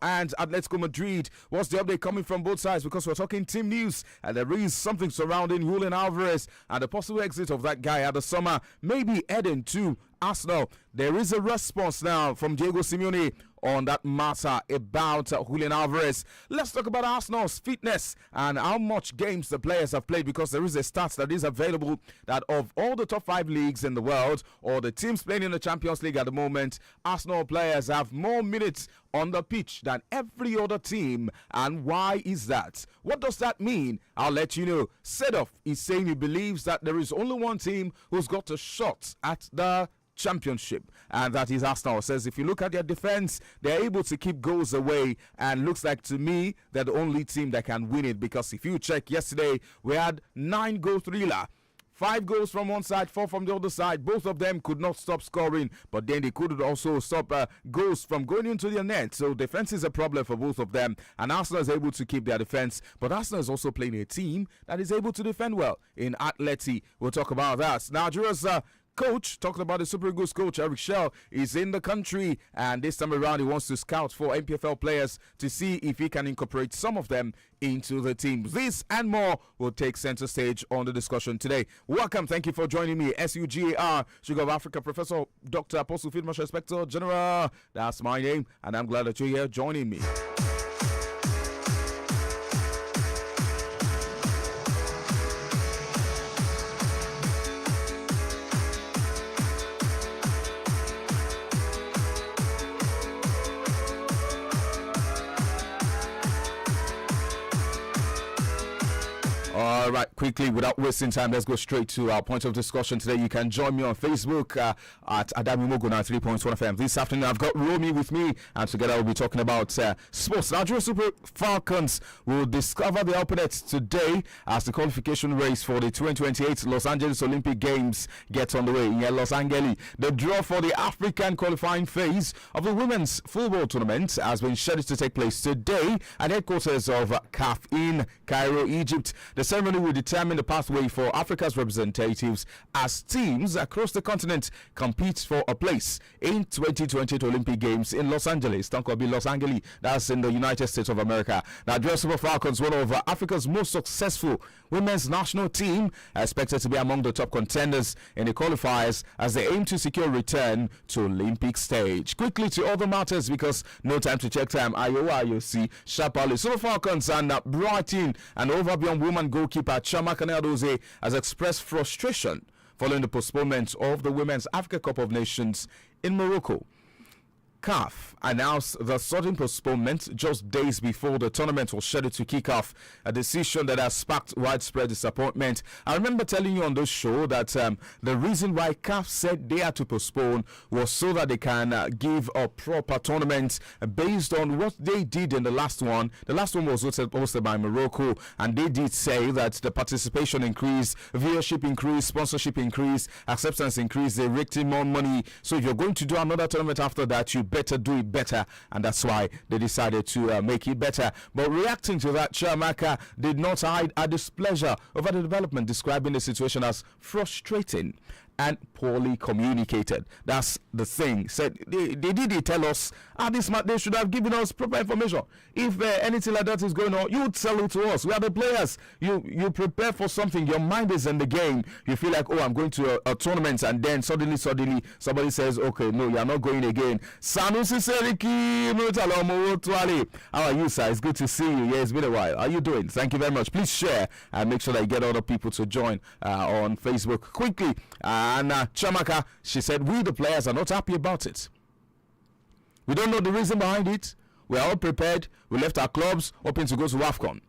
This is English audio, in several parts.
and Atletico Madrid. What's the update coming from both sides? Because we're talking team news, and there is something surrounding Julian Alvarez and the possible exit of that guy at the summer, maybe heading to Arsenal. There is a response now from Diego Simeone on that matter about Julian Alvarez. Let's talk about Arsenal's fitness and how much games the players have played, because there is a stat that is available that of all the top 5 leagues in the world, or the teams playing in the Champions League at the moment, Arsenal players have more minutes on the pitch than every other team. And why is that? What does that mean? I'll let you know. Sedoff is saying he believes that there is only one team who's got a shot at the championship, and that is Arsenal. Says if you look at their defense, they're able to keep goals away, and looks like to me they're the only team that can win it, because if you check yesterday, we had 9-goal thriller. 5 goals from one side, 4 from the other side. Both of them could not stop scoring, but then they couldn't also stop goals from going into their net. So defense is a problem for both of them, and Arsenal is able to keep their defense. But Arsenal is also playing a team that is able to defend well in Atleti. We'll talk about that. Nigeria's coach, talking about the Super Eagles coach, Eric Shell, is in the country, and this time around he wants to scout for MPFL players to see if he can incorporate some of them into the team. This and more will take center stage on the discussion today. Welcome, thank you for joining me. SUGAR, Sugar of Africa, Professor Dr. Apostle Field Marshal Inspector General. That's my name, and I'm glad that you're here joining me. All right, quickly, without wasting time, let's go straight to our point of discussion today. You can join me on Facebook at Adamimogo 93.1 FM. This afternoon, I've got Romy with me, and together we'll be talking about sports. Nigeria Super Falcons will discover the opponents today as the qualification race for the 2028 Los Angeles Olympic Games gets on the way in Los Angeles. The draw for the African qualifying phase of the women's football tournament has been scheduled to take place today at headquarters of CAF in Cairo, Egypt. The ceremony will determine the pathway for Africa's representatives as teams across the continent compete for a place in 2028 Olympic Games in Los Angeles. Los Angeles, that's in the United States of America. Nigeria Super Falcons, one of Africa's most successful women's national team, are expected to be among the top contenders in the qualifiers as they aim to secure return to Olympic stage. Quickly to other matters, because no time to check time. IOC, Shapali, Super Falcons and Brighton and Overbeyond woman goalkeeper Chama Kaneadoze has expressed frustration following the postponement of the Women's Africa Cup of Nations in Morocco. CAF announced the sudden postponement just days before the tournament was scheduled to kick off, a decision that has sparked widespread disappointment. I remember telling you on this show that the reason why CAF said they had to postpone was so that they can give a proper tournament based on what they did in the last one. The last one was hosted by Morocco, and they did say that the participation increased, viewership increased, sponsorship increased, acceptance increased, they raked in more money. So if you're going to do another tournament after that, you better do it better, and that's why they decided to make it better. But reacting to that, Chiamaka did not hide her displeasure over the development, describing the situation as frustrating and poorly communicated. That's the thing. Said they did tell us this month they should have given us proper information. If anything like that is going on, you tell it to us. We are the players. You prepare for something. Your mind is in the game. You feel like, oh, I'm going to a tournament, and then suddenly somebody says, okay, no, you are not going again. Sanusi Seriki, how are you, sir? It's good to see you. Yeah, it's been a while. How are you doing? Thank you very much. Please share and make sure that you get other people to join on Facebook quickly. And Chamaka, she said, we the players are not happy about it. We don't know the reason behind it. We are all prepared. We left our clubs hoping to go to AFCON.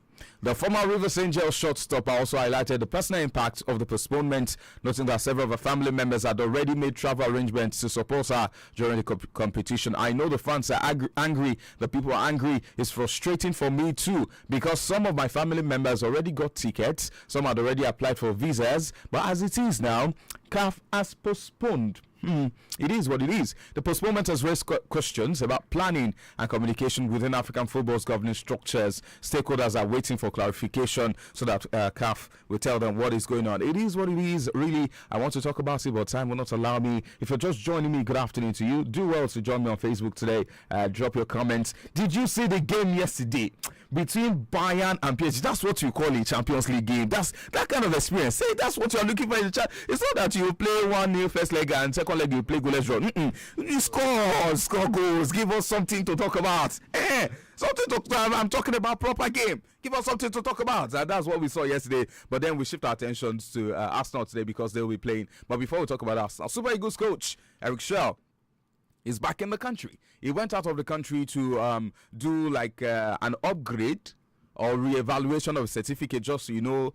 The former Rivers Angels shortstopper also highlighted the personal impact of the postponement, noting that several of her family members had already made travel arrangements to support her during the competition. I know the fans are angry. The people are angry. It's frustrating for me too, because some of my family members already got tickets. Some had already applied for visas. But as it is now, CAF has postponed It is what it is. The postponement has raised questions about planning and communication within African football's governing structures. Stakeholders are waiting for clarification so that CAF will tell them what is going on. It is what it is. Really, I want to talk about it, but time will not allow me. If you're just joining me, good afternoon to you. Do well to join me on Facebook today. Drop your comments. Did you see the game yesterday between Bayern and PSG? That's what you call a Champions League game. That's that kind of experience. Say that's what you're looking for in the chat. It's not that you play 1-0 first leg and second leg you play goalless draw. You score goals. Give us something to talk about. Something to I'm talking about proper game. Give us something to talk about. That's what we saw yesterday. But then we shift our attentions to Arsenal today because they'll be playing. But before we talk about Arsenal, Super Eagles coach Eric Schell is back in the country. He went out of the country to do like an upgrade or re-evaluation of a certificate, just so you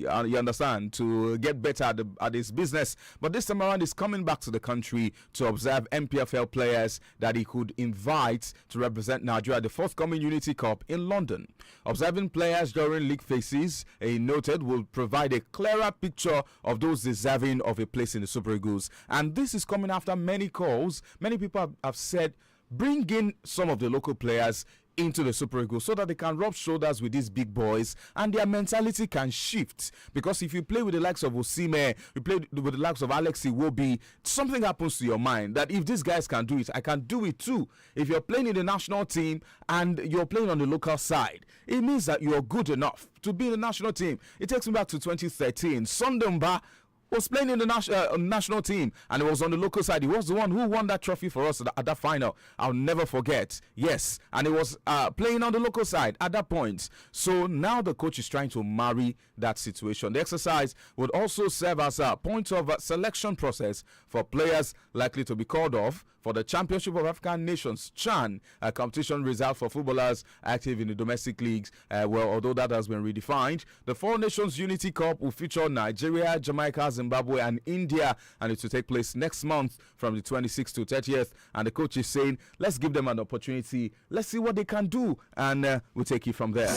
understand, to get better at his business. But this time around, he's coming back to the country to observe MPFL players that he could invite to represent Nigeria at the forthcoming Unity Cup in London. Observing players during league phases, he noted, will provide a clearer picture of those deserving of a place in the Super Eagles. And this is coming after many calls. Many people have said, bring in some of the local players into the Super Eagles so that they can rub shoulders with these big boys and their mentality can shift. Because if you play with the likes of Osimhen, you play with the likes of Alex Iwobi, something happens to your mind that if these guys can do it, I can do it too. If you're playing in the national team and you're playing on the local side, it means that you're good enough to be in the national team. It takes me back to 2013. Sondemba was playing in the national team and it was on the local side. He was the one who won that trophy for us at that final. I'll never forget. Yes, and he was playing on the local side at that point. So now the coach is trying to marry that situation. The exercise would also serve as a point of selection process for players likely to be called off for the Championship of African Nations, CHAN, a competition reserved for footballers active in the domestic leagues. Although that has been redefined, the Four Nations Unity Cup will feature Nigeria, Jamaica, Zimbabwe, and India, and it will take place next month from the 26th to 30th. And the coach is saying, let's give them an opportunity. Let's see what they can do, and we'll take it from there.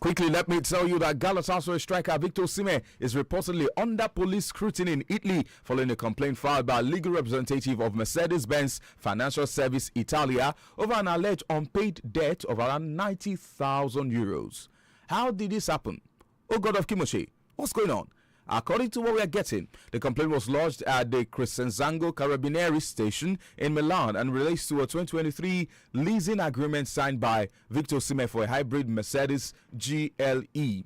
Quickly, let me tell you that Galatasaray striker Victor Osimhen is reportedly under police scrutiny in Italy following a complaint filed by a legal representative of Mercedes-Benz Financial Service Italia over an alleged unpaid debt of around 90,000 euros. How did this happen? Oh God of Kimoshe, what's going on? According to what we are getting, the complaint was lodged at the Crescenzano Carabinieri station in Milan and relates to a 2023 leasing agreement signed by Victor Osimhen for a hybrid Mercedes GLE.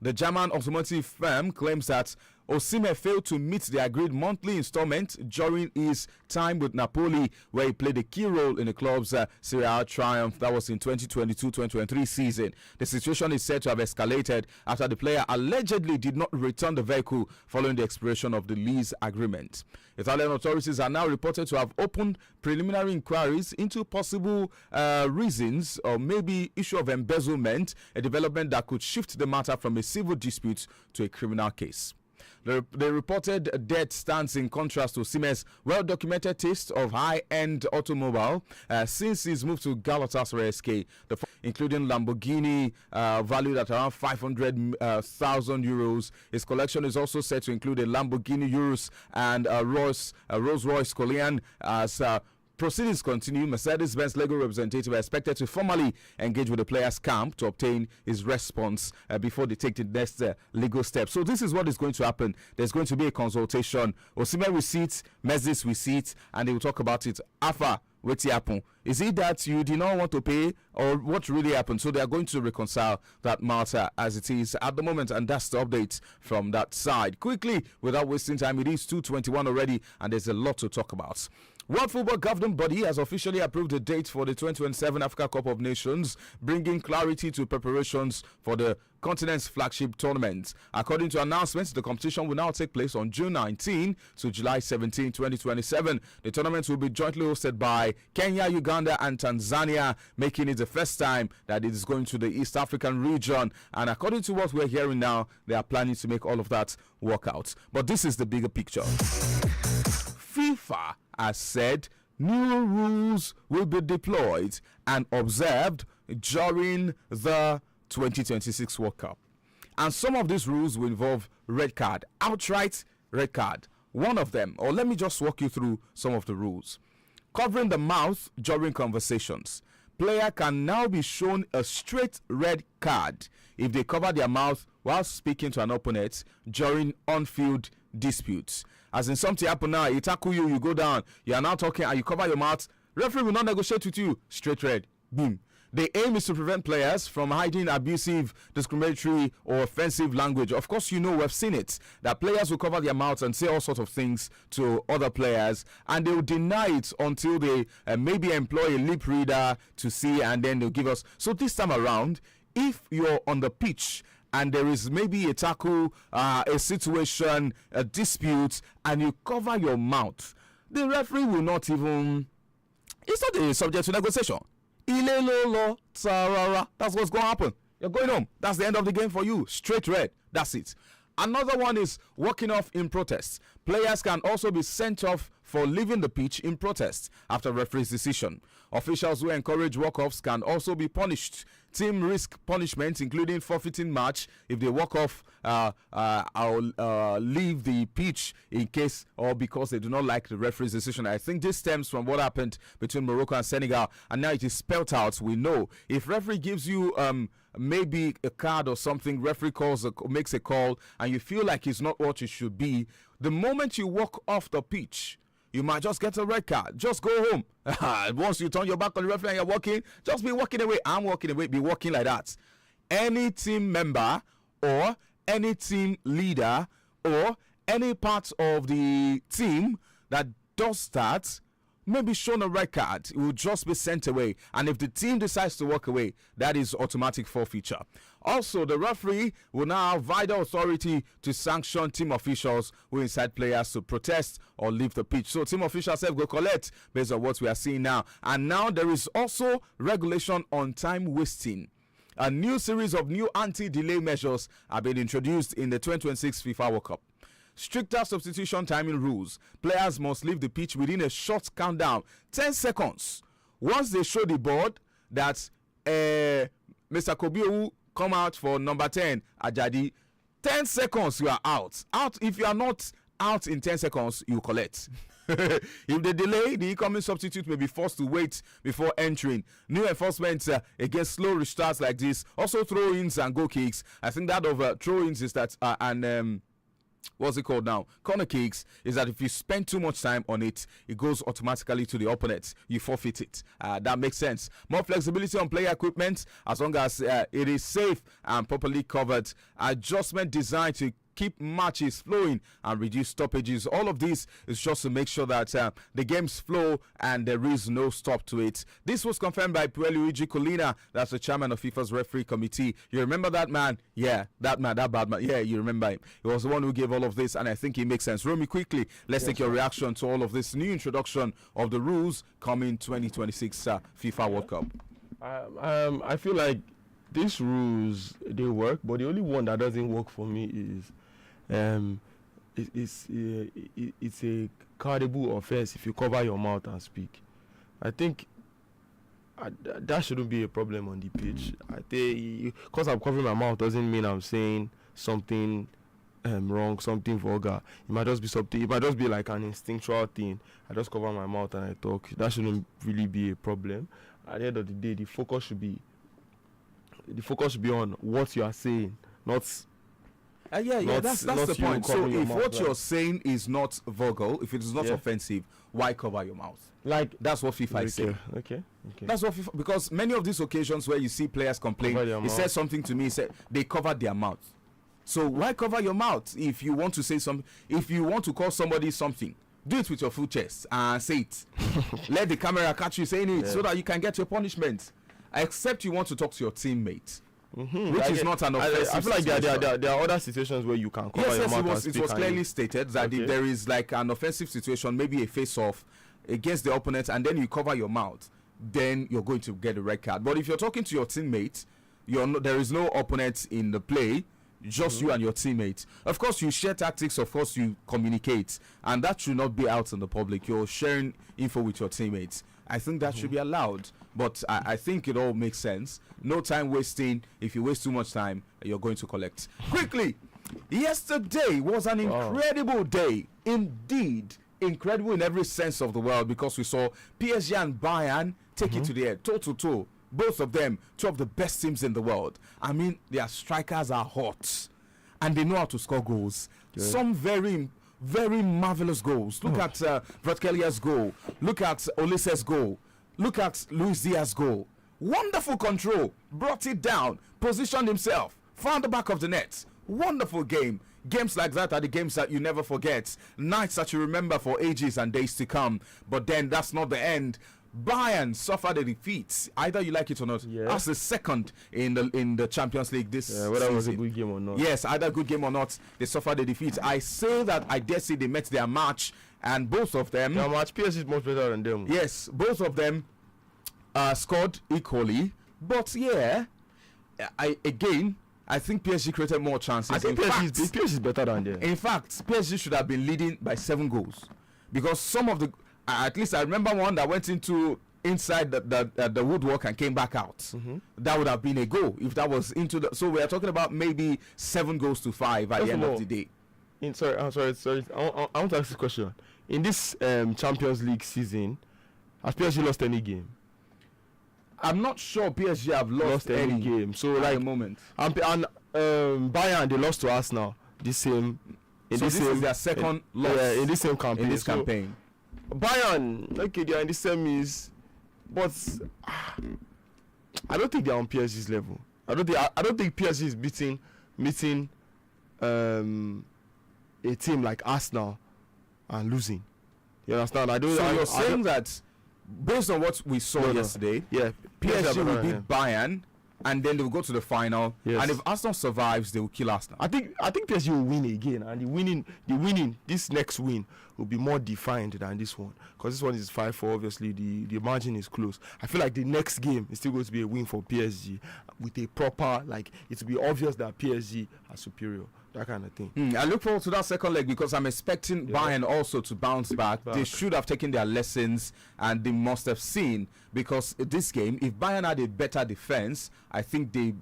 The German automotive firm claims that Osimhen failed to meet the agreed monthly installment during his time with Napoli, where he played a key role in the club's Serie A triumph. That was in 2022-2023 season. The situation is said to have escalated after the player allegedly did not return the vehicle following the expiration of the lease agreement. Italian authorities are now reported to have opened preliminary inquiries into possible reasons or maybe issue of embezzlement, a development that could shift the matter from a civil dispute to a criminal case. The reported debt stands in contrast to Osimhen's well-documented taste of high-end automobile since his move to Galatasaray SK, including Lamborghini valued at around 500,000 euros. His collection is also set to include a Lamborghini Urus and a Rolls-Royce Colian. As proceedings continue, Mercedes-Benz legal representative are expected to formally engage with the player's camp to obtain his response before they take the next legal step. So this is what is going to happen. There's going to be a consultation. Osimhen will sit, Mercedes will sit, and they will talk about it. Alpha, what's happen? Is it that you did not want to pay, or what really happened? So they are going to reconcile that matter as it is at the moment, and that's the update from that side. Quickly, without wasting time, it is 2:21 already, and there's a lot to talk about. World Football Governing Body has officially approved the date for the 2027 Africa Cup of Nations, bringing clarity to preparations for the continent's flagship tournament. According to announcements, the competition will now take place on June 19 to July 17, 2027. The tournament will be jointly hosted by Kenya, Uganda, and Tanzania, making it the first time that it is going to the East African region. And according to what we're hearing now, they are planning to make all of that work out. But this is the bigger picture. FIFA has said new rules will be deployed and observed during the 2026 World Cup. And some of these rules will involve red card, outright red card, One of them, or let me just walk you through some of the rules. Covering the mouth during conversations. Player can now be shown a straight red card if they cover their mouth while speaking to an opponent during on-field disputes. As in something happen now, he tackle you, you go down, you are now talking and you cover your mouth. Referee will not negotiate with you. Straight red. Boom. The aim is to prevent players from hiding abusive, discriminatory, or offensive language. Of course, you know, we've seen it, that players will cover their mouths and say all sorts of things to other players, and they will deny it until they maybe employ a lip reader to see, and then they'll give us. So this time around, if you're on the pitch and there is maybe a tackle, a situation, a dispute, and you cover your mouth, the referee will not even... It's not a subject to negotiation. That's what's going to happen. You're going home. That's the end of the game for you. Straight red. That's it. Another one is walking off in protest. Players can also be sent off for leaving the pitch in protest after referee's decision. Officials who encourage walk-offs can also be punished. Team risk punishments, including forfeiting match if they walk off or leave the pitch in case or because they do not like the referee's decision. I think this stems from what happened between Morocco and Senegal, and now it is spelt out. We know if referee gives you maybe a card or something, referee makes a call, and you feel like it's not what it should be, the moment you walk off the pitch, you might just get a red card. Just go home. Once you turn your back on the referee and you're walking, just be walking away. I'm walking away. Be walking like that. Any team member or any team leader or any part of the team that does that may be shown a red card. It will just be sent away. And if the team decides to walk away, that is automatic forfeiture. Also, the referee will now have vital authority to sanction team officials who incite players to protest or leave the pitch. So team officials have go collect based on what we are seeing now. And now there is also regulation on time wasting. A new series of new anti-delay measures have been introduced in the 2026 FIFA World Cup. Stricter substitution timing rules. Players must leave the pitch within a short countdown, 10 seconds. Once they show the board that Mr. Kobiowu come out for number 10, Ajadi, 10 seconds you are out. If you are not out in 10 seconds, you collect. If they delay, the incoming substitute may be forced to wait before entering. New enforcement against slow restarts like this. Also throw-ins and goal kicks. I think that of throw-ins is that what's it called now? Corner kicks is that if you spend too much time on it, it goes automatically to the opponent. You forfeit it. That makes sense. More flexibility on player equipment as long as it is safe and properly covered. Adjustment designed to keep matches flowing and reduce stoppages. All of this is just to make sure that the games flow and there is no stop to it. This was confirmed by Pierluigi Collina, that's the chairman of FIFA's referee committee. You remember that man? Yeah, that bad man. Yeah, you remember him. He was the one who gave all of this, and I think it makes sense. Romy, quickly, let's take your reaction to all of this new introduction of the rules coming 2026 FIFA World Cup. I feel like these rules, they work, but the only one that doesn't work for me is it's a cardable offense if you cover your mouth and speak. I think that shouldn't be a problem on the pitch. I think because I'm covering my mouth doesn't mean I'm saying something wrong, something vulgar. It might just be something. It might just be like an instinctual thing. I just cover my mouth and I talk. That shouldn't really be a problem. At the end of the day, the focus should be on what you are saying, not. That's the point. So if what you're saying is not vulgar, if it is not offensive, why cover your mouth? Like that's what FIFA is saying. Okay. That's what FIFA, because many of these occasions where you see players complain, he said something to me. He said they covered their mouth. So why cover your mouth if you want to say something? If you want to call somebody something, do it with your full chest and say it. Let the camera catch you saying it so that you can get your punishment. Except you want to talk to your teammate. Which is not an offensive I feel like there are other situations where you can cover your mouth. It was clearly stated that if there is like an offensive situation, maybe a face-off against the opponent, and then you cover your mouth, then you're going to get a red card. But if you're talking to your teammate, there is no opponent in the play, just you and your teammate. Of course, you share tactics. Of course, you communicate, and that should not be out in the public. You're sharing info with your teammates. I think that should be allowed. But I think it all makes sense. No time wasting. If you waste too much time, you're going to collect. Quickly, yesterday was an incredible day indeed incredible in every sense of the word, because we saw PSG and Bayern take it to the air, toe to toe. Both of them, two of the best teams in the world. I mean, their strikers are hot and they know how to score goals. Yeah. Some very, very marvelous goals. Look at Vratkelia's goal. Look at Olise's goal. Look at Luis Diaz's goal. Wonderful control. Brought it down. Positioned himself. Found the back of the net. Wonderful game. Games like that are the games that you never forget. Nights that you remember for ages and days to come. But then that's not the end. Bayern suffered a defeat. Either you like it or not. Yeah. That's the second in the Champions League this whether season. It was a good game or not. Yes, either good game or not, they suffered a defeat. I say that I dare say they met their match, and both of them. Their match, PSG is much better than them. Yes, both of them scored equally. But yeah, I think PSG created more chances. I think PSG is better than them. In fact, PSG should have been leading by 7 goals, because some of the at least I remember one that went inside the woodwork and came back out. That would have been a goal if that was into the. So we are talking about maybe 7 goals to 5 at the end of the day. I'm sorry. I want to ask this question. In this Champions League season, has PSG lost any game? I'm not sure PSG have lost any game. So at the moment, and Bayern, they lost to Arsenal. This is their second loss in this same campaign. In this campaign. Bayern, okay, they are in the semis, but I don't think they are on PSG's level. I don't think PSG is meeting a team like Arsenal and losing. You understand? You're saying that based on what we saw yesterday, PSG will beat Bayern, and then they will go to the final. Yes. And if Arsenal survives, they will kill Arsenal. I think PSG will win again, and the winning, this next win will be more defined than this one, because this one is 5-4. Obviously, the margin is close. I feel like the next game is still going to be a win for PSG with a proper, like, it will be obvious that PSG are superior. That kind of thing. I look forward to that second leg, because I'm expecting Bayern also to bounce back. They should have taken their lessons, and they must have seen, because this game, if Bayern had a better defense, I think they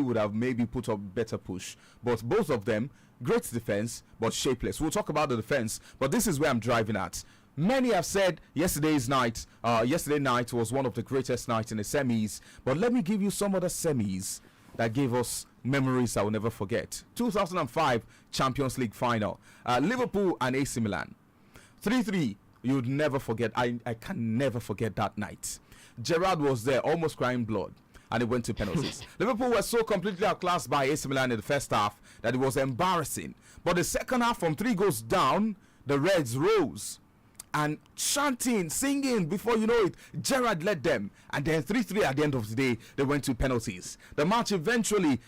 would have put up better push. But both of them, great defense, but shapeless. We'll talk about the defense, but this is where I'm driving at. Many have said yesterday night was one of the greatest nights in the semis, but let me give you some other semis that gave us memories I will never forget. 2005 Champions League final, Liverpool and AC Milan, 3-3. You'd never forget. I can never forget that night. Gerrard was there, almost crying blood, and it went to penalties. Liverpool were so completely outclassed by AC Milan in the first half that it was embarrassing. But the second half, from 3 goals down, the Reds rose. And chanting, singing, before you know it, Gerrard led them. And then 3-3 at the end of the day, they went to penalties. The match eventually,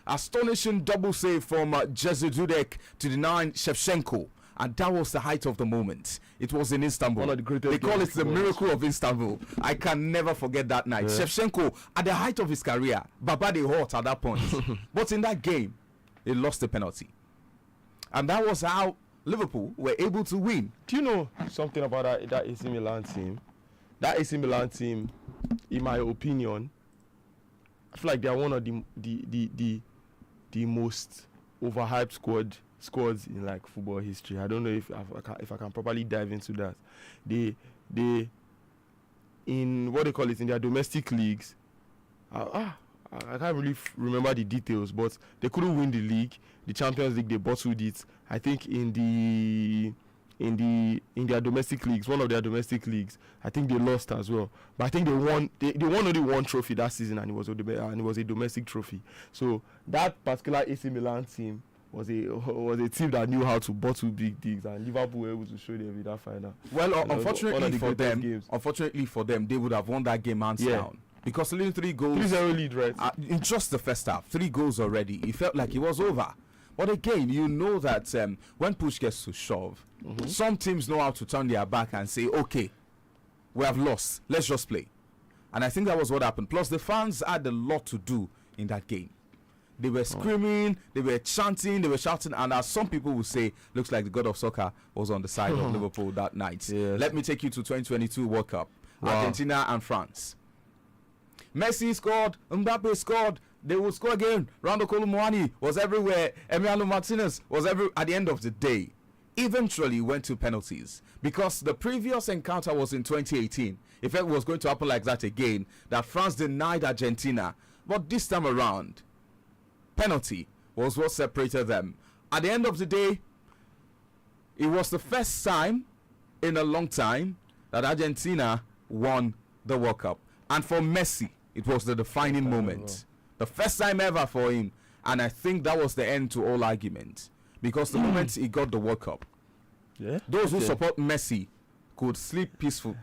astonishing double save from Jerzy Dudek to deny Shevchenko. And that was the height of the moment. It was in Istanbul. One of the greatest. They call it the miracle of Istanbul. I can never forget that night. Yeah. Shevchenko, at the height of his career, Baba de hot at that point. But in that game, they lost the penalty. And that was how Liverpool were able to win. Do you know something about that AC Milan team? That AC Milan team, in my opinion, I feel like they are one of the most overhyped squads in like football history. I don't know if I can properly dive into that. They in what they call it in their domestic leagues. I can't really remember the details, but they couldn't win the league. The Champions League, they bottled it. I think in their domestic leagues, one of their domestic leagues, I think they lost as well. But I think they won. They won only one trophy that season, and it was a domestic trophy. So that particular AC Milan team was a team that knew how to bottle big things, and Liverpool were able to show them in that final. Well, unfortunately for them, they would have won that game hands down. Because leading 3 goals, 3-0 lead, right? In just the first half, 3 goals already. It felt like it was over. But again, you know that when push gets to shove, some teams know how to turn their back and say, okay, we have lost. Let's just play. And I think that was what happened. Plus, the fans had a lot to do in that game. They were screaming, they were chanting, they were shouting, and as some people would say, looks like the god of soccer was on the side of Liverpool that night. Yes. Let me take you to 2022 World Cup. Wow. Argentina and France. Messi scored, Mbappe scored, they would score again. Rando Kolumwani was everywhere. Emiliano Martinez was at the end of the day. eventually went to penalties because the previous encounter was in 2018. If it was going to happen like that again, that France denied Argentina, but this time around, penalty was what separated them. At the end of the day, it was the first time in a long time that Argentina won the World Cup. And for Messi, it was the defining moment. The first time ever for him. And I think that was the end to all argument. Because the moment he got the World Cup, those who support Messi could sleep peacefully.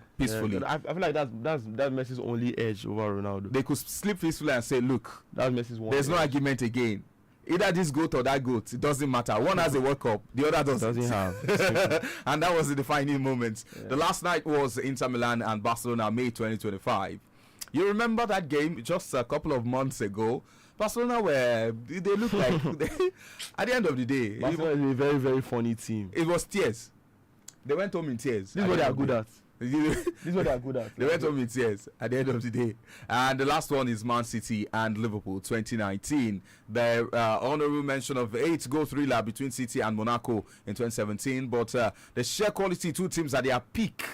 I feel like that's Messi's only edge over Ronaldo. They could sleep peacefully and say, look, that's Messi's one. There's no argument again. Either this goat or that goat, it doesn't matter. One has a World Cup, the other doesn't have. And that was the defining moment. The last night was Inter Milan and Barcelona, May 2025. You remember that game just a couple of months ago? Barcelona they look like at the end of the day, Barcelona is a very, very funny team. It was tears. They went home in tears. This is what they are good at. This is what they are good at. They went home in tears at the end of the day. And the last one is Man City and Liverpool 2019. The honorable mention of 8-goal thriller between City and Monaco in 2017. But the sheer quality, two teams at their peak.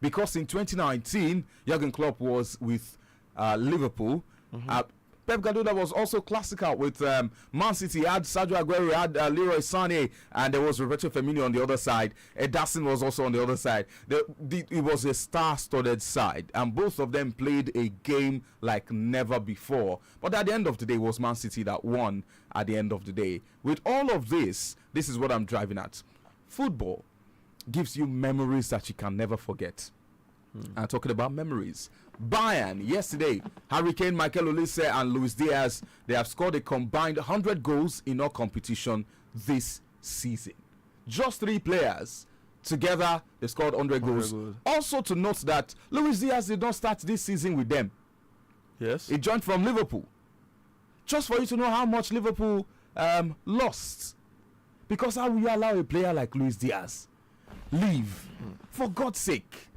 Because in 2019, Jurgen Klopp was with Liverpool. Pep Guardiola was also classical with Man City. Had Sergio Aguero, had Leroy Sané, and there was Roberto Firmino on the other side. Ederson was also on the other side. It was a star-studded side, and both of them played a game like never before. But at the end of the day, it was Man City that won at the end of the day. With all of this, this is what I'm driving at. Football gives you memories that you can never forget. I'm talking about memories. Bayern, yesterday, Harry Kane, Michael Olise, and Luis Diaz, they have scored a combined 100 goals in all competition this season. Just 3 players. Together, they scored 100 goals. Also to note that Luis Diaz did not start this season with them. Yes. He joined from Liverpool. Just for you to know how much Liverpool lost. Because how will you allow a player like Luis Diaz leave? For God's sake.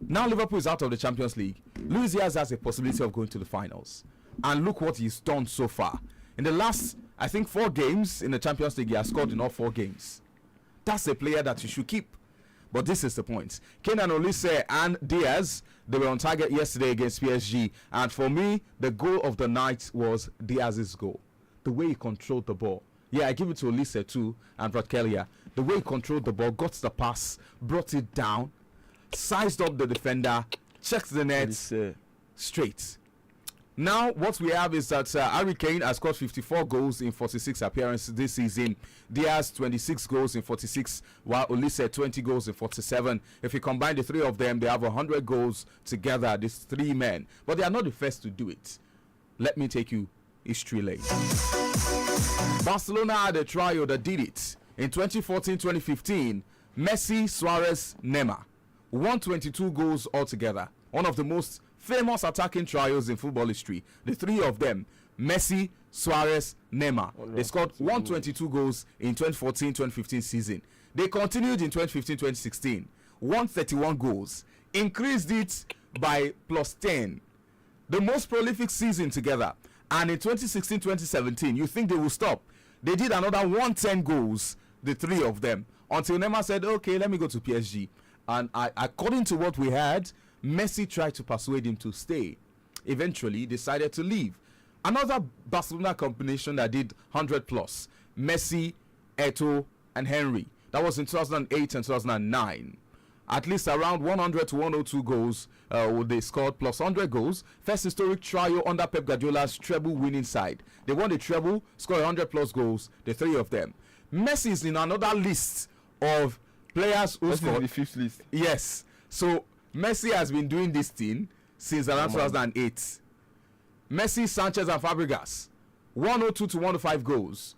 Now Liverpool is out of the Champions League. Luis Diaz has a possibility of going to the finals. And look what he's done so far. In the last, I think, 4 games in the Champions League, he has scored in all 4 games. That's a player that you should keep. But this is the point. Kane and Olise and Diaz, they were on target yesterday against PSG. And for me, the goal of the night was Diaz's goal. The way he controlled the ball. Yeah, I give it to Olise too and Bratkelia. The way he controlled the ball, got the pass, brought it down, sized up the defender, checked the net straight. Now, what we have is that Harry Kane has scored 54 goals in 46 appearances this season. Diaz, 26 goals in 46, while Olise, 20 goals in 47. If you combine the 3 of them, they have 100 goals together, these 3 men. But they are not the first to do it. Let me take you history lane. Barcelona had a trio that did it. In 2014-2015, Messi, Suarez, Neymar. 122 goals altogether. One of the most famous attacking trios in football history. The 3 of them, Messi, Suarez, Neymar. They scored 122 goals in 2014-2015 season. They continued in 2015-2016. 131 goals. Increased it by +10. The most prolific season together. And in 2016-2017, you think they will stop. They did another 110 goals, the 3 of them. Until Neymar said, okay, let me go to PSG. And according to what we had, Messi tried to persuade him to stay. Eventually, decided to leave. Another Barcelona combination that did 100 plus. Messi, Eto'o, and Henry. That was in 2008 and 2009. At least around 100 to 102 goals they scored, plus 100 goals. First historic trio under Pep Guardiola's treble winning side. They won the treble, scored 100 plus goals, the 3 of them. Messi is in another list of players who scored. The 5th list. Yes. So Messi has been doing this thing since around 2008. Messi, Sanchez, and Fabregas, 102 to 105 goals.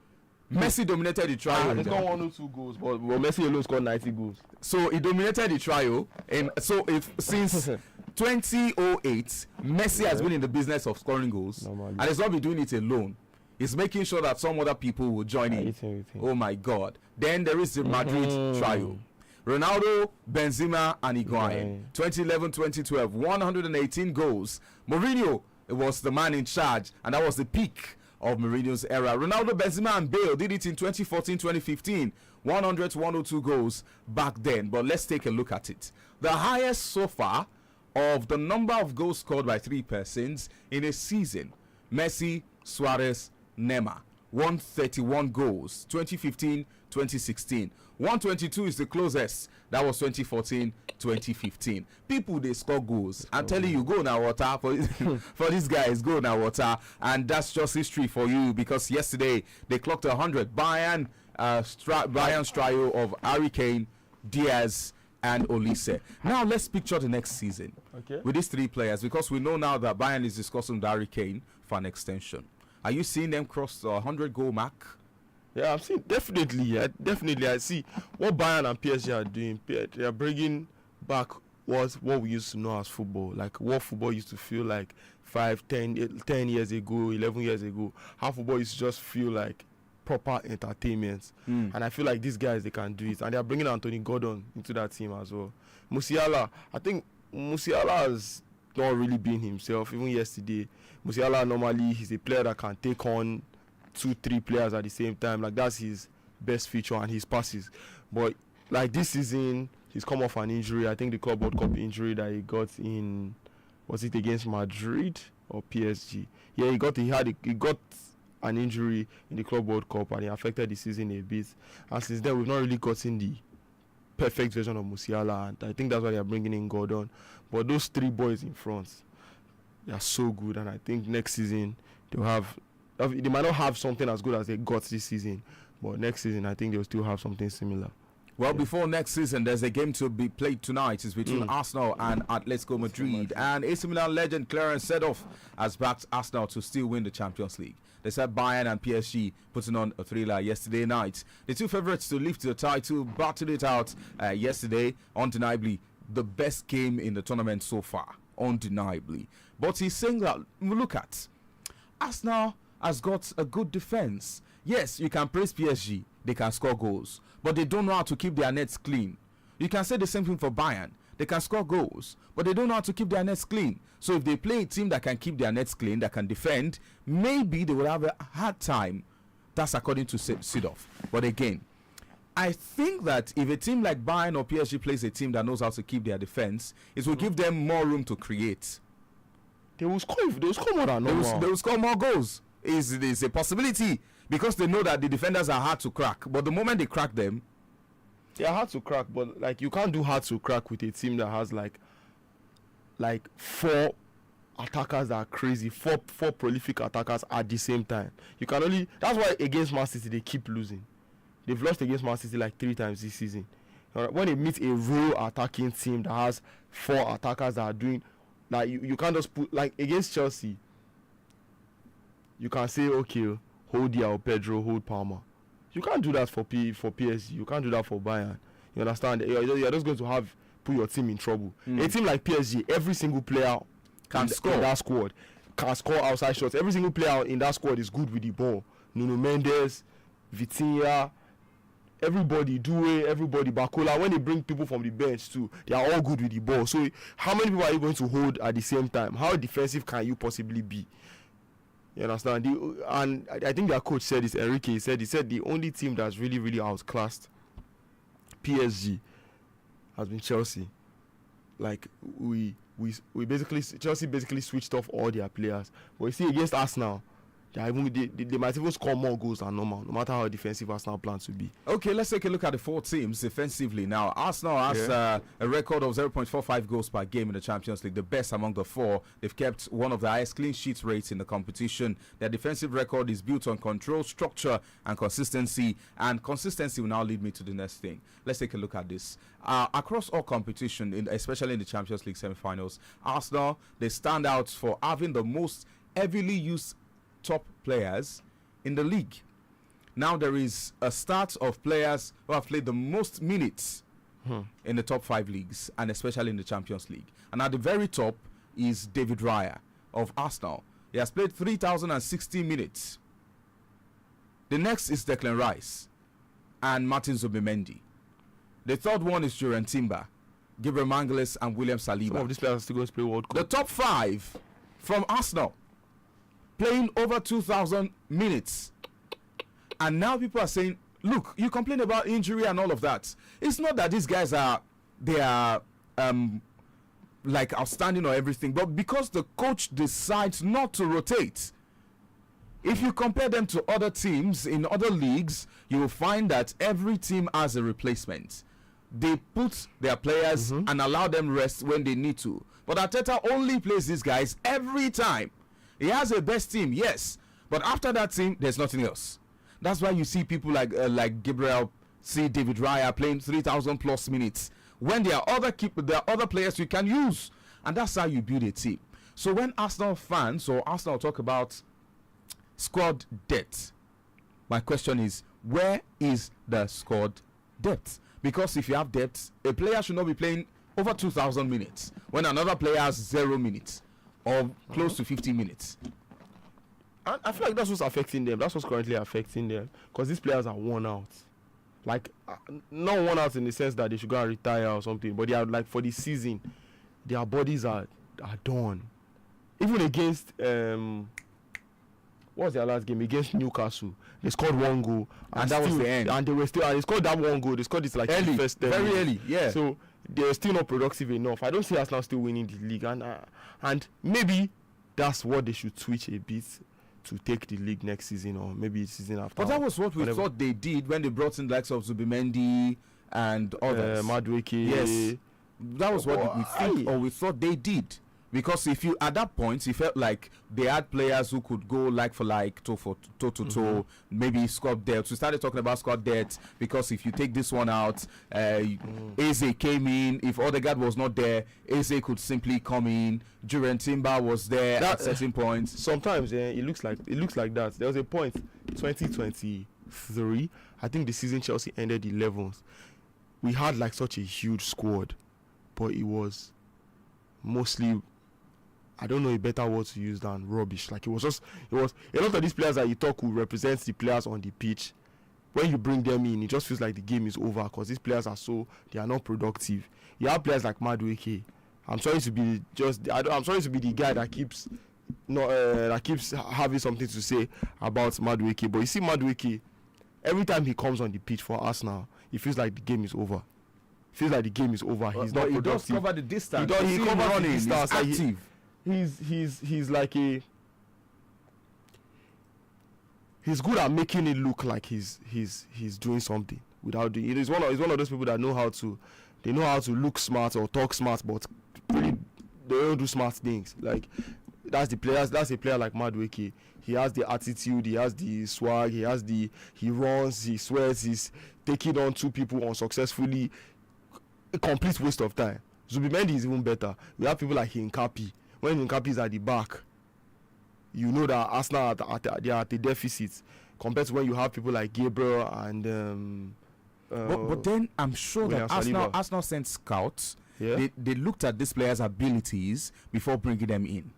Messi dominated the trio. He scored 102 goals, but Messi alone scored 90 goals. So he dominated the trio, and so if since 2008, Messi has been in the business of scoring goals, and he's not been doing it alone. He's making sure that some other people will join in. Oh my God! Then there is the Madrid trio. Ronaldo, Benzema, and Higuain. 2011-2012, 118 goals. Mourinho was the man in charge, and that was the peak of Mourinho's era. Ronaldo, Benzema and Bale did it in 2014-2015. 100 to 102 goals back then. But let's take a look at it. The highest so far of the number of goals scored by three persons in a season. Messi, Suarez, Neymar. 131 goals. 2015-2016. 122 is the closest. That was 2014-2015. People, they score goals. I'm telling you, go now water for these guys. Go now water, and that's just history for you. Because yesterday they clocked 100. Bayern trio of Harry Kane, Diaz, and Olise. Now let's picture the next season with these three players, because we know now that Bayern is discussing Harry Kane for an extension. Are you seeing them cross the 100-goal mark? Yeah, I'm seeing definitely. I see what Bayern and PSG are doing. They are bringing back what we used to know as football, like what football used to feel like 10 years ago, 11 years ago. How football used to just feel like proper entertainment. And I feel like these guys, they can do it, and they are bringing Anthony Gordon into that team as well. Musiala, I think Musiala has not really been himself. Even yesterday, Musiala normally he's a player that can take on 2-3 players at the same time. Like, that's his best feature, and his passes. But like this season, he's come off an injury. I think the Club World Cup injury that he got in, was it against Madrid or PSG? Yeah, he got an injury in the Club World Cup, and it affected the season a bit. And since then, we've not really gotten the perfect version of Musiala, and I think that's why they are bringing in Gordon. But those three boys in front, they are so good, and I think next season they might not have something as good as they got this season, but next season I think they'll still have something similar. Well, before next season, there's a game to be played tonight. It's between Arsenal and Atletico Madrid. And AC Milan legend Clarence Seedorf has backed Arsenal to still win the Champions League. They said Bayern and PSG putting on a thriller yesterday night. The two favourites to lift the title battled it out yesterday. Undeniably, the best game in the tournament so far. Undeniably. But he's saying that, look at, Arsenal has got a good defense. Yes, you can praise PSG. They can score goals, but they don't know how to keep their nets clean. You can say the same thing for Bayern. They can score goals, but they don't know how to keep their nets clean. So if they play a team that can keep their nets clean, that can defend, maybe they will have a hard time. That's according to Seedorf. But again, I think that if a team like Bayern or PSG plays a team that knows how to keep their defense, it will give them more room to create. They will score more than normal. They will score more goals. Is a possibility, because they know that the defenders are hard to crack. But the moment they crack them, they are hard to crack. But like, you can't do hard to crack with a team that has like 4 attackers that are crazy, four prolific attackers at the same time. You can only. That's why against Man City they keep losing. They've lost against Man City like 3 times this season. When they meet a real attacking team that has 4 attackers that are doing, like, you can't just put, like against Chelsea. You can say, okay, hold Diao, Pedro, hold Palmer. You can't do that for PSG. You can't do that for Bayern. You understand? You're just going to put your team in trouble. A team like PSG, every single player can score in that squad, can score outside shots. Every single player in that squad is good with the ball. Nuno Mendes, Vitinha, everybody, Due, everybody, Bakola. When they bring people from the bench too, they are all good with the ball. So how many people are you going to hold at the same time? How defensive can you possibly be? You understand? And I think their coach said this, Enrique, he said the only team that's really, really outclassed PSG has been Chelsea. Like, we basically, Chelsea basically switched off all their players. But you see, against Arsenal, they might even score more goals than normal, no matter how defensive Arsenal plans to be. Okay, let's take a look at the 4 teams defensively now. Arsenal has a record of 0.45 goals per game in the Champions League, the best among the 4. They've kept one of the highest clean sheet rates in the competition. Their defensive record is built on control, structure, and consistency. And consistency will now lead me to the next thing. Let's take a look at this. Across all competition, especially in the Champions League semi-finals, Arsenal, they stand out for having the most heavily used top players in the league. Now there is a start of players who have played the most minutes in the top 5 leagues, and especially in the Champions League. And at the very top is David Raya of Arsenal. He has played 3,060 minutes. The next is Declan Rice and Martin Zubimendi. The third one is Jurgen Timber, Gabriel Magalhaes, and William Saliba. Some of these players are still going to play World Cup. The top 5 from Arsenal. playing over 2,000 minutes. And now people are saying, look, you complain about injury and all of that. It's not that these guys are like outstanding or everything, but because the coach decides not to rotate. If you compare them to other teams in other leagues, you will find that every team has a replacement. They put their players and allow them rest when they need to. But Arteta only plays these guys every time. He has a best team, yes, but after that team, there's nothing else. That's why you see people like Gabriel, see David Raya playing 3,000 plus minutes when there are other players you can use, and that's how you build a team. So when Arsenal fans or Arsenal talk about squad depth, my question is, where is the squad depth? Because if you have depth, a player should not be playing over 2,000 minutes when another player has 0 minutes or close to 50 minutes. And I feel like that's what's affecting them. That's what's currently affecting them, because these players are worn out. Like, not worn out in the sense that they should go and retire or something, but they are like, for the season, their bodies are done. Even against what was their last game? Against Newcastle, they scored 1 goal, and that was the end. And they scored that 1 goal. They scored it like early, first very early, yeah. So they're still not productive enough. I don't see Arsenal still winning the league, and maybe that's what they should switch a bit to take the league next season, or maybe the season after. But that was what we thought they did when they brought in the likes of Zubimendi and others. Madueke. Yes, that was what we thought they did. Because if you, at that point, you felt like they had players who could go like for like, toe, maybe squad depth. We started talking about squad depth because if you take this one out, Eze came in. If Odegaard was not there, Eze could simply come in. Jurgen Timber was there at certain points. Sometimes it looks like that. There was a point, 2023, I think the season Chelsea ended 11th. We had like such a huge squad, but it was mostly, I don't know a better word to use than rubbish. Like, it was a lot of these players that you talk who represent the players on the pitch. When you bring them in, it just feels like the game is over, because these players they are not productive. You have players like Madueke. I'm sorry to be the guy that keeps having something to say about Madueke, but you see Madueke, every time he comes on the pitch for Arsenal, it feels like the game is over. He's not productive. He does cover the distance. He covers the distance. He's active. He's like he's good at making it look like he's doing something without doing it. He's one of those people that know how to look smart or talk smart, but really they don't do smart things. Like, that's a player like Madueke. He has the attitude, he has the swag, he runs, he sweats, he's taking on 2 people unsuccessfully. A complete waste of time. Zubimendi is even better. We have people like Hincapi. When Hincapi is at the back, you know that Arsenal they are at a deficit compared to when you have people like Gabriel and but then I'm sure that Arsenal sent scouts. Yeah. They looked at these players' abilities before bringing them in.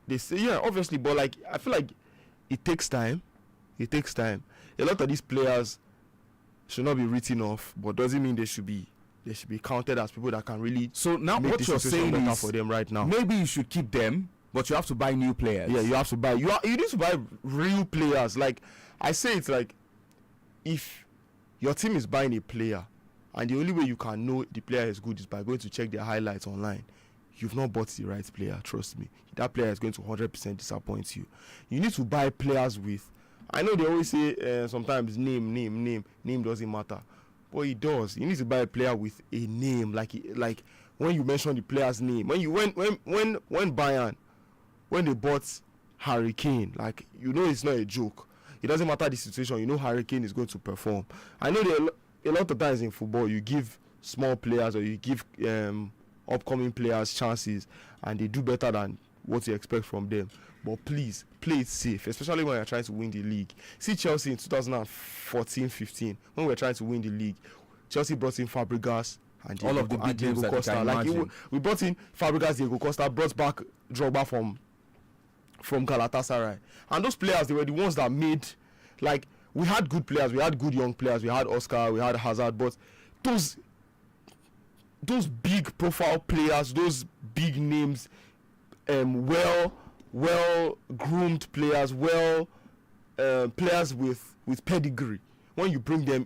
They say, yeah, obviously, but like, I feel like it takes time. A lot of these players should not be written off, but doesn't mean they should be counted as people that can really. So now make what you're saying is for them right now. Maybe you should keep them, but you have to buy new players. Yeah, you have to buy. You need to buy real players. Like, I say, it's like, if your team is buying a player, and the only way you can know the player is good is by going to check their highlights online, you've not bought the right player. Trust me, that player is going to 100% disappoint you. You need to buy players with. I know they always say sometimes name doesn't matter. But it does. You need to buy a player with a name, like when you mention the player's name. When Bayern, when they bought Harry Kane, like, you know it's not a joke. It doesn't matter the situation. You know Harry Kane is going to perform. I know a lot of times in football you give small players or you give upcoming players chances, and they do better than what you expect from them. But please, play it safe, especially when you're trying to win the league. See Chelsea in 2014-15, when we were trying to win the league. Chelsea brought in Fabregas and all of the big names that Costa. We brought in Fabregas, Diego Costa, brought back Drogba from Galatasaray. And those players, they were the ones that made, like, we had good players, we had good young players, we had Oscar, we had Hazard, but those big profile players, those big names, well-groomed players, players with pedigree. When you bring them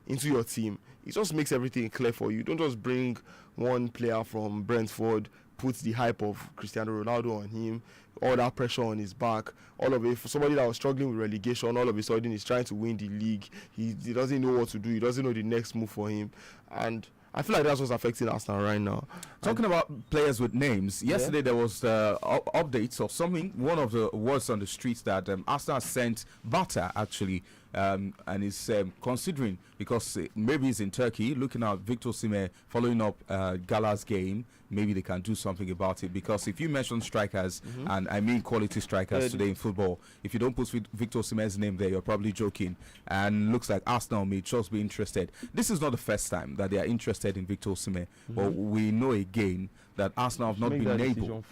into your team, it just makes everything clear for you. Don't just bring one player from Brentford, put the hype of Cristiano Ronaldo on him, all that pressure on his back, all of it. For somebody that was struggling with relegation, all of a sudden he's trying to win the league. He doesn't know what to do. He doesn't know the next move for him. And I feel like that's what's affecting Arsenal right now. Talking about players with names, yesterday there was updates or something. One of the words on the streets that Arsenal sent Bata actually, and is considering, because maybe he's in Turkey, looking at Victor Osimhen following up Gala's game. Maybe they can do something about it, because if you mention strikers, and I mean quality strikers today in football, if you don't put Victor Osimhen's name there, you're probably joking. And looks like Arsenal may just be interested. This is not the first time that they are interested in Victor Osimhen, but we know again that Arsenal have not been able.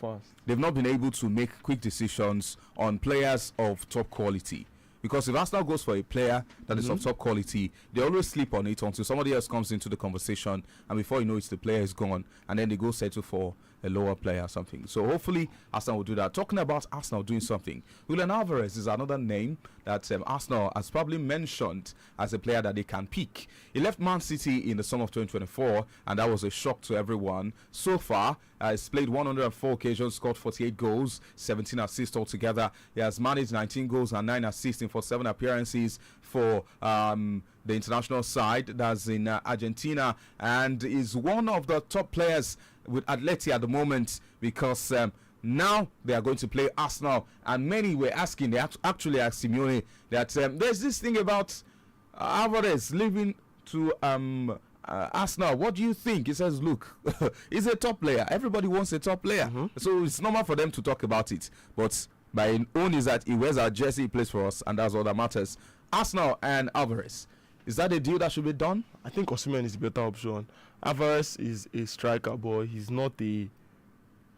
They've not been able to make quick decisions on players of top quality. Because if Arsenal goes for a player that is of top quality, they always sleep on it until somebody else comes into the conversation, and before you know it, the player is gone, and then they go settle for a lower player or something. So hopefully Arsenal will do that. Talking about Arsenal doing something, Julian Alvarez is another name that Arsenal has probably mentioned as a player that they can pick. He left Man City in the summer of 2024, and that was a shock to everyone. So far, he's played 104 occasions, scored 48 goals, 17 assists altogether. He has managed 19 goals and 9 assists in 47 appearances for the international side, that's in Argentina, and is one of the top players with Atleti at the moment, because now they are going to play Arsenal, and many were asking, they actually asked Simeone that there's this thing about Alvarez leaving to Arsenal. What do you think? He says, look, he's a top player. Everybody wants a top player. So it's normal for them to talk about it. But my own is that he wears our jersey, he plays for us, and that's all that matters. Arsenal and Alvarez. Is that a deal that should be done? I think Osimhen is a better option. Alvarez is a striker, but he's not the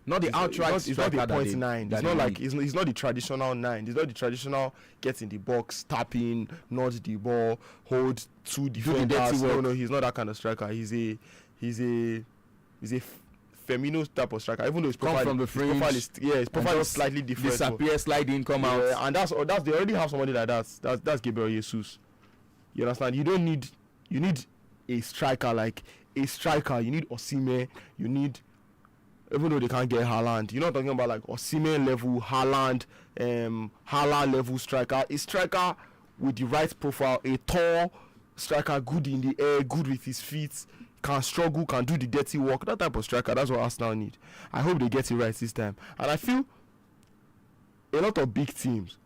outright he's not the .9. He's not the traditional 9. He's not the traditional get in the box, tap in, nod the ball, hold two defenders. No, he's not that kind of striker. He's a Firmino type of striker. Even though his profile from the fringe, his profile is slightly different. Disappear, slide in, come out. And that's they already have somebody like that. That's Gabriel Jesus. You understand? You need a striker like a striker. You need Osimhen. You need, even though they can't get Haaland, you're not talking about like Osimhen level, Haaland level striker. A striker with the right profile, a tall striker, good in the air, good with his feet, can struggle, can do the dirty work. That type of striker, that's what Arsenal need. I hope they get it right this time. And I feel a lot of big teams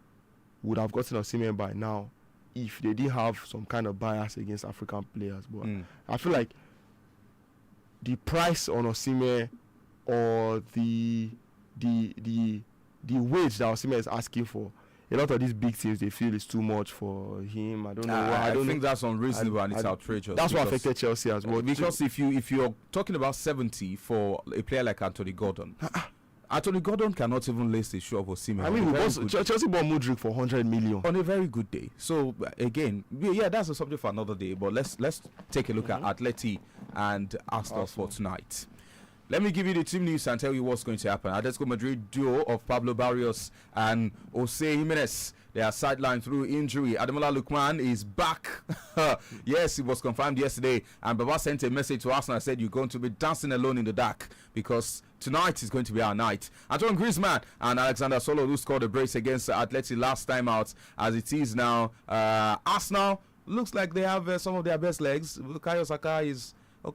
would have gotten Osimhen by now if they didn't have some kind of bias against African players. But I feel like the price on Osimhen, or the wage that Osimhen is asking for, a lot of these big teams, they feel it's too much for him. I don't know. I think that's unreasonable and it's outrageous. That's what affected Chelsea as well. Because if you're talking about 70 for a player like Anthony Gordon, Anthony Gordon cannot even lace the shoe of Osimhen. I mean, Chelsea bought Mudryk for 100 million on a very good day. So again, that's a subject for another day. But let's take a look at Atleti and Arsenal for tonight. Let me give you the team news and tell you what's going to happen. Atletico Madrid duo of Pablo Barrios and Jose Jimenez, they are sidelined through injury. Ademola Lookman is back. Yes, it was confirmed yesterday. And Baba sent a message to Arsenal and said, you're going to be dancing alone in the dark, because tonight is going to be our night. Antoine Griezmann and Alexander Solo, who scored a brace against Atleti last time out. As it is now, Arsenal looks like they have some of their best legs. Bukayo Saka is... Oh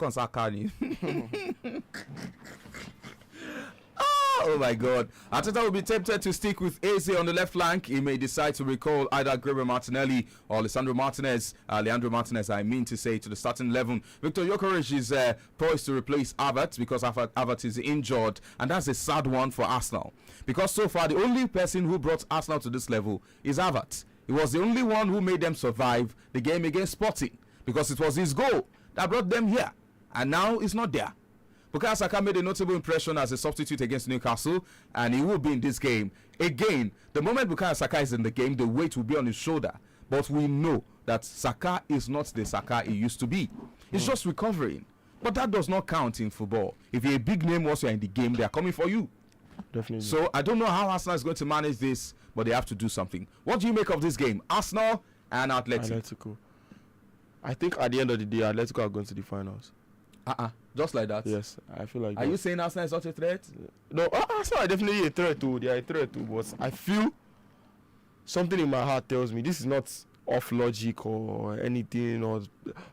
my God. Arteta will be tempted to stick with Eze on the left flank. He may decide to recall either Gabriel Martinelli or Leandro Martinez, I mean to say, to the starting 11. Victor Gyökeres is poised to replace Havertz because Havertz is injured, and that's a sad one for Arsenal. Because so far, the only person who brought Arsenal to this level is Havertz. He was the only one who made them survive the game against Sporting, because it was his goal that brought them here, and now it's not there. Bukayo Saka made a notable impression as a substitute against Newcastle, and he will be in this game. Again, the moment Bukayo Saka is in the game, the weight will be on his shoulder. But we know that Saka is not the Saka he used to be. He's just recovering. But that does not count in football. If you're a big name once you're in the game, they are coming for you. Definitely. So I don't know how Arsenal is going to manage this, but they have to do something. What do you make of this game? Arsenal and Atletico. I think at the end of the day, Atletico are going to the finals. Just like that? Yes, I feel like Are you saying Arsenal is not a threat? No, Arsenal are definitely a threat too. They are a threat too, but I feel something in my heart tells me this is not off logic or anything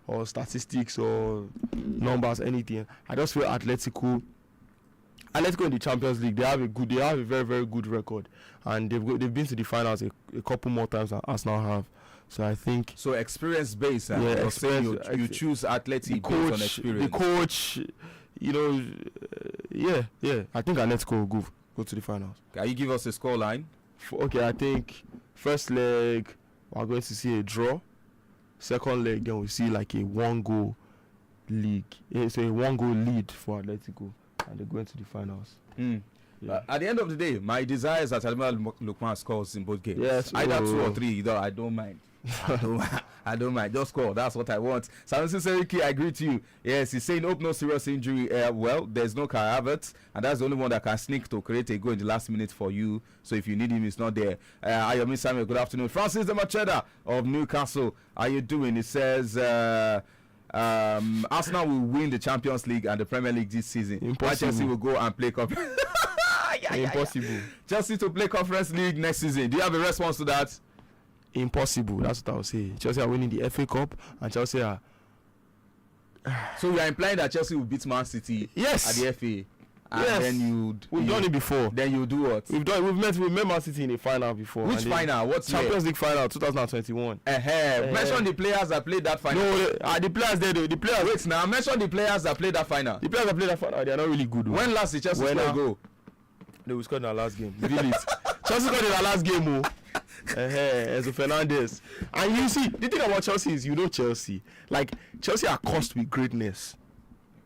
or statistics or numbers, anything. I just feel Atletico in the Champions League, they have a very, very good record, and they've been to the finals a couple more times than Arsenal have. So I think experience based. Yeah, you choose Atletico based on experience. The coach, yeah. I think Atletico will go to the finals. Can you give us a score line? Okay, I think first leg we're going to see a draw. Second leg, then we see like a 1-goal league. It's a 1-goal lead for Atletico, and they're going to the finals. Yeah. At the end of the day, my desire is that Admiral Lukman scores in both games. Yes, either 2 or 3. I don't mind. I don't mind. Just score. That's what I want. Sanusi Seriki, I agree to you. Yes, he's saying hope no serious injury. Well, there's no Kai Havertz, and that's the only one that can sneak to create a goal in the last minute for you. So if you need him, he's not there. Ayomi Samuel, good afternoon. Francis de Macheda of Newcastle, how you doing? He says Arsenal will win the Champions League and the Premier League this season. Impossible. Chelsea will go and play cup. Impossible. Chelsea to play Conference League next season. Do you have a response to that? Impossible. That's what I would say. Chelsea are winning the FA Cup, and Chelsea are. So you are implying that Chelsea will beat Man City yes. at the FA, and yes. then we've done it before. Then you do what? We've met Man City in a final before. Which final? What's Champions League final 2021? Mention the players that played that final. No, the players there. The players. Wait now. Mention the players that played that final. The players that played that final, they are not really good. When last did Chelsea score a goal? No, we scored in our last game. We did it. Chelsea scored in our last game, Enzo Fernandez. And you see, the thing about Chelsea is, Chelsea. Like, Chelsea are cursed with greatness.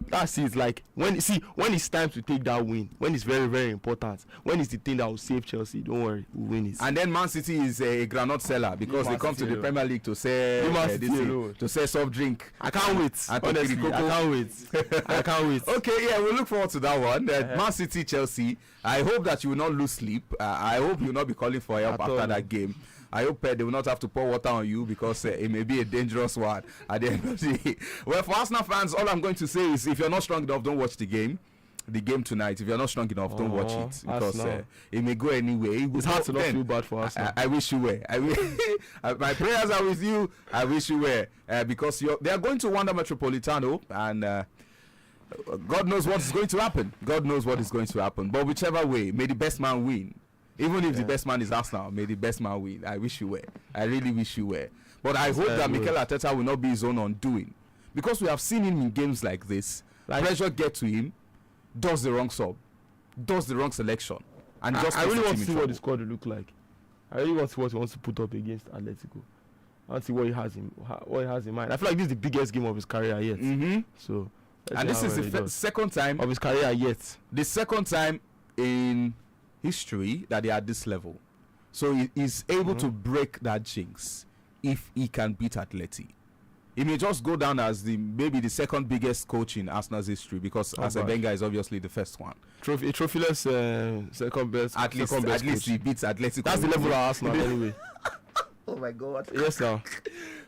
That's it. Like, when it's time to take that win, when it's very, very important, when it's the thing that will save Chelsea, don't worry, we'll win it. And then Man City is a granite seller because they come to the Premier League to sell soft drink. I can't wait. Honestly, I can't wait. Okay, yeah, we'll look forward to that one. Man City, Chelsea. I hope that you will not lose sleep. I hope you will not be calling for help after that game. I hope they will not have to pour water on you because it may be a dangerous one at the end of the day. Well, for Arsenal fans, all I'm going to say is if you're not strong enough, don't watch the game tonight. If you're not strong enough, don't watch it because it may go anyway. It's hard to not feel bad for Arsenal. I wish you were. My prayers are with you. I wish you were because they are going to Wanda Metropolitano and God knows what is going to happen. God knows what is going to happen. But whichever way, may the best man win. Even if the best man is Arsenal, may the best man win. I wish you were. I really wish you were. But I hope that Mikel Arteta will not be his own undoing. Because we have seen him in games like this. Pressure get to him, does the wrong sub, does the wrong selection. And I really want to see what the squad will look like. I really want to see what he wants to put up against Atletico. I want to see what he has in mind. I feel like this is the biggest game of his career yet. Mm-hmm. So, and this is the second time of his career yet. The second time in history that they are at this level, so he is able to break that jinx if he can beat Atleti. He may just go down as maybe the second biggest coach in Arsenal's history because Wenger is obviously the first one. Trophyless second best. At least he beats Atletico. That's the level of Arsenal anyway. Oh my God. Yes, sir.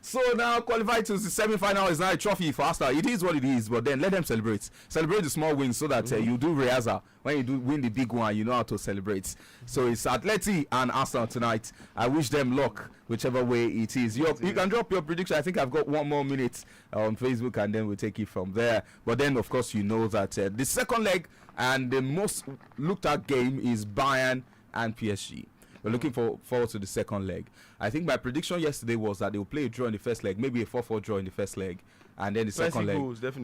So now qualified to the semi-final is now a trophy for Arsenal. It is what it is, but then let them celebrate. Celebrate the small wins so that you do rehearsal. When you do win the big one, you know how to celebrate. So it's Atleti and Arsenal tonight. I wish them luck, whichever way it is. You can drop your prediction. I think I've got 1 more minute on Facebook, and then we'll take it from there. But then, of course, you know that the second leg and the most looked at game is Bayern and PSG. We're looking forward to the second leg. I think my prediction yesterday was that they will play a draw in the first leg, maybe a 4-4 draw in the first leg, and then the second leg,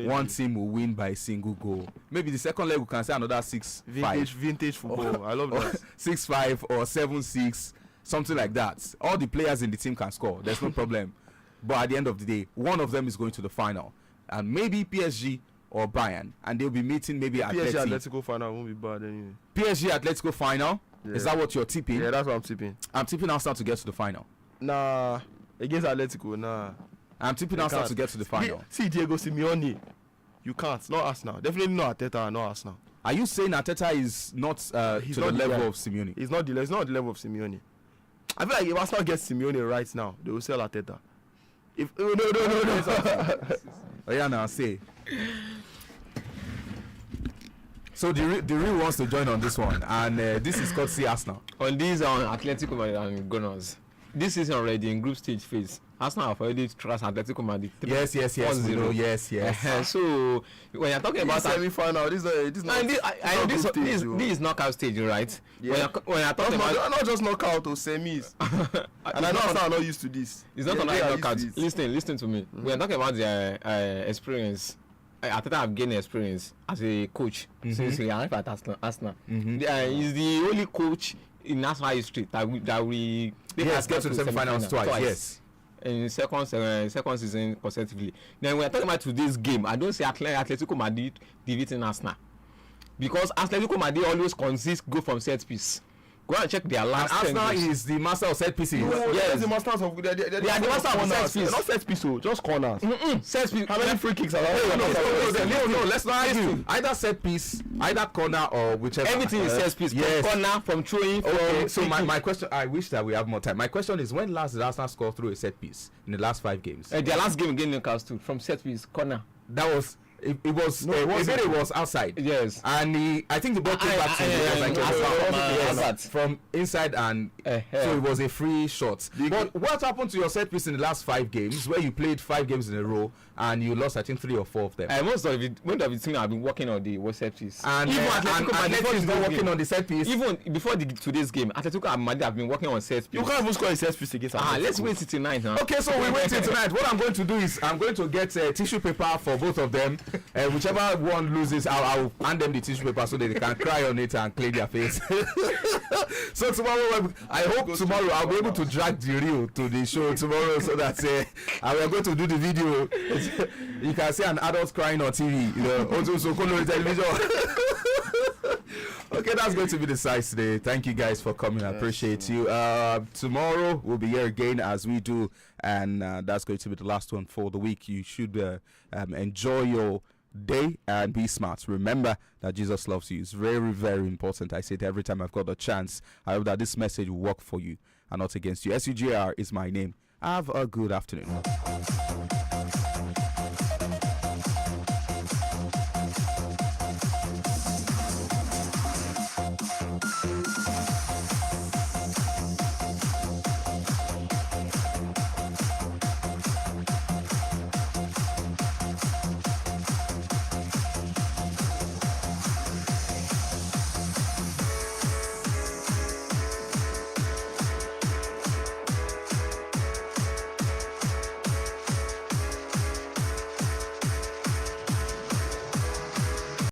one team will win by a single goal. Maybe the second leg we can say another 6-5. Vintage football. I love that. 6-5 or 7-6, something like that. All the players in the team can score. There's no problem. But at the end of the day, one of them is going to the final, and maybe PSG or Bayern, and they'll be meeting maybe PSG Atletico final won't be bad anyway. PSG Atletico final. Yeah. Is that what you're tipping? Yeah, that's what I'm tipping. I'm tipping Arsenal to get to the final. Nah, against Atletico, nah. I'm tipping Arsenal to get to the final. See Diego Simeone. You can't. Not Arsenal. Definitely not Arteta, not Arsenal. Are you saying Arteta is not to the level of Simeone? He's not the level of Simeone. I feel like if Arsenal gets Simeone right now, they will sell Arteta. No. Oh yeah, now say. So the real wants to join on this one, and this is courtesy Arsenal. On these Atletico Madrid and Gunners, this is already in group stage phase. Arsenal have already trust Atletico Madrid. Yes. We know, yes. So when you're talking about semi-final, this is knockout stage, right? Yeah. When you're talking about not just knockout or semis, and I know Arsenal are not used to this. It's not only knockout. Listen to me. When you're talking about their experience, Arteta have gained experience as a coach since he arrived at Arsenal. He's the only coach in Arsenal history that we has get to the semi-finals twice. Yes. In second season consecutively. Then when we're talking about today's game, I don't see Atletico Madrid defeating Arsenal, because Atletico Madrid always go from set piece. Go and check their last. And Arsenal is the master of set pieces. Yes, the masters of they are the master of set pieces. Not set piece, just corners. Set piece. How many free kicks are there? No. Let's not argue. Either set piece, either corner, or whichever. Everything is set piece. Yes. From corner, from throwing. Okay. So my question. I wish that we have more time. My question is, when last did Arsenal score through a set piece in the last 5 games? Their last game against Newcastle from set piece corner. That was. It was outside. Yes. And I think the ball came back to him from inside, and so it was a free shot. But what happened to your set piece in the last 5 games, where you played 5 games in a row and you lost, I think, 3 or 4 of them? Most of the team have been working on the set piece. And even Atletico is not working on the set piece. Even before today's game, Atletico Madrid have been working on set piece. You can't even score a set piece against Atletico. Let's wait till tonight. Huh? Okay, so we wait till tonight. What I'm going to do is I'm going to get tissue paper for both of them. Whichever one loses, I'll hand them the tissue paper so that they can cry on it and clean their face. So tomorrow, I hope tomorrow I'll be able to drag the reel to the show tomorrow, so that we are going to do the video. You can see an adult crying on TV. Also television. Okay, that's going to be the size today. Thank you guys for coming. I appreciate you. Tomorrow we'll be here again as we do, and that's going to be the last one for the week. You should enjoy your day and be smart. Remember that Jesus loves you. It's very, very important. I say it every time I've got the chance. I hope that this message will work for you and not against you. SUGR is my name. Have a good afternoon.